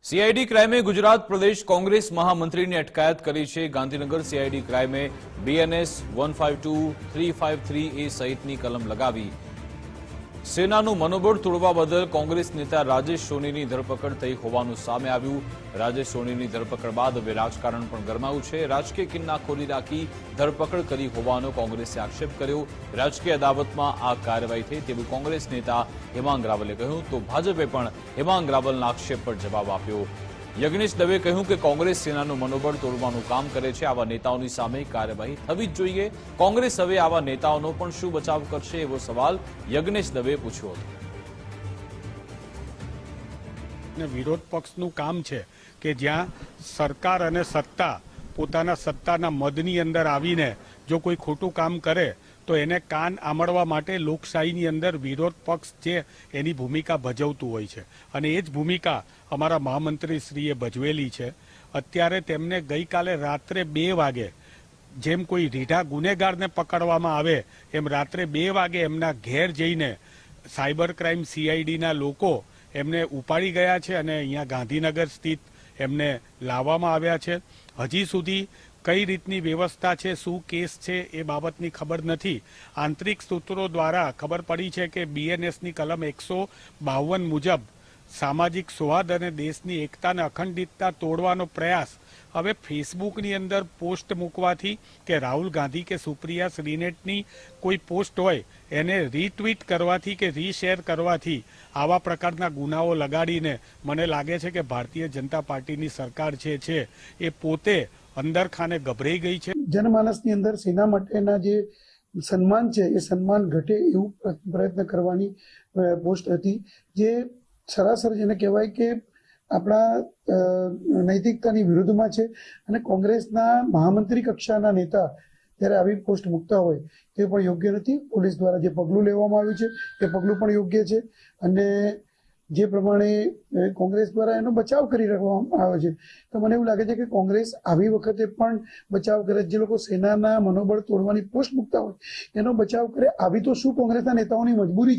CID क्राइमे Gujarat प्रदेश कांग्रेस महामंत्री ने अटकायत करी है। गांधीनगर सीआईडी क्राइमे बीएनएस 152, 353A सहितनी कलम लगावी। सेनाનું મનોબળ તોડવા બદલ કોંગ્રેસ નેતા રાજેશ સોનીની ધરપકડ થઈ હોવાનું સામે આવ્યું। રાજેશ સોનીની ધરપકડ બાદ હવે રાજકારણ પણ ગરમાયું છે। રાજકીય કિન્નાખોરી રાખી ધરપકડ કરી હોવાનો કોંગ્રેસે આક્ષેપ કર્યો। રાજકીય અદાવતમાં આ કાર્યવાહી થઈ તેવું કોંગ્રેસ નેતા હેમાંગ રાવલે કહ્યું, તો ભાજપે પણ હેમાંગ રાવલના આક્ષેપ પર જવાબ આપ્યો। યજ્ઞેશ દવે કહ્યું કે કોંગ્રેસ સેનાનું મનોબળ તોડવાનું કામ કરે છે, આવા નેતાઓની સામે કાર્યવાહી થવી જ જોઈએ। કોંગ્રેસ હવે આવા નેતાઓનો પણ શું બચાવ કરશે એવો સવાલ યજ્ઞેશ દવે પૂછ્યો હતો। વિરોધ પક્ષનું કામ છે કે જ્યાં સરકાર અને સત્તા પોતાના સત્તાના મદની અંદર આવીને જો કોઈ ખોટું કામ કરે તો એને કાન આમળવા માટે લોકશાહીની અંદર વિરોધ પક્ષ છે એની ભૂમિકા ભજવતું હોય છે અને એ જ ભૂમિકા અમારા મહામંત્રીશ્રીએ ભજવેલી છે। અત્યારે તેમને ગઈકાલે રાત્રે 2 વાગે જેમ કોઈ રીઢા ગુનેગારને પકડવામાં આવે એમ રાત્રે 2 વાગે એમના ઘેર જઈને સાયબર ક્રાઇમ સીઆઈડીના લોકો એમને ઉપાડી ગયા છે અને અહીંયા ગાંધીનગર સ્થિત એમને લાવવામાં આવ્યા છે। હજી સુધી કઈ રીતની વ્યવસ્થા છે, શું કેસ છે એ બાબતની ખબર નથી। આંતરિક સૂત્રો દ્વારા ખબર પડી છે કે બીએનએસની કલમ 152 મુજબ સામાજિક સૌહાર્દ અને દેશની એકતા અને અખંડિતતા તોડવાનો પ્રયાસ હવે ફેસબુકની અંદર પોસ્ટ મૂકવાથી કે રાહુલ ગાંધી કે સુપ્રિયા શ્રીનેટની કોઈ પોસ્ટ હોય એને રીટ્વીટ કરવાથી કે રીશેર કરવાથી આવા પ્રકારના ગુનાઓ લગાડીને મને લાગે છે કે ભારતીય જનતા પાર્ટીની સરકાર છે એ પોતે અંદર ખાને ગભરાઈ ગઈ છે। જનમાનસની અંદર સેના માટેના જે સન્માન છે એ સન્માન ઘટે એવું પ્રયત્ન કરવાની પોસ્ટ હતી, જે સરાસર જેને કહેવાય કે આપણા નૈતિકતાની વિરુદ્ધમાં છે અને કોંગ્રેસના મહામંત્રી કક્ષાના નેતા જ્યારે આવી પોસ્ટ મૂકતા હોય તે પણ યોગ્ય નથી। પોલીસ દ્વારા જે પગલું લેવામાં આવ્યું છે તે પગલું પણ યોગ્ય છે અને જે પ્રમાણે કોંગ્રેસ દ્વારા એનો બચાવ કરી રાખવામાં આવે છે તો મને એવું લાગે છે કે કોંગ્રેસ આવી વખતે પણ બચાવ કરે। જે લોકો સેનાના મનોબળ તોડવાની પોસ્ટ મૂકતા હોય એનો બચાવ કરે। આવી તો શું કોંગ્રેસના નેતાઓની મજબૂરી છે।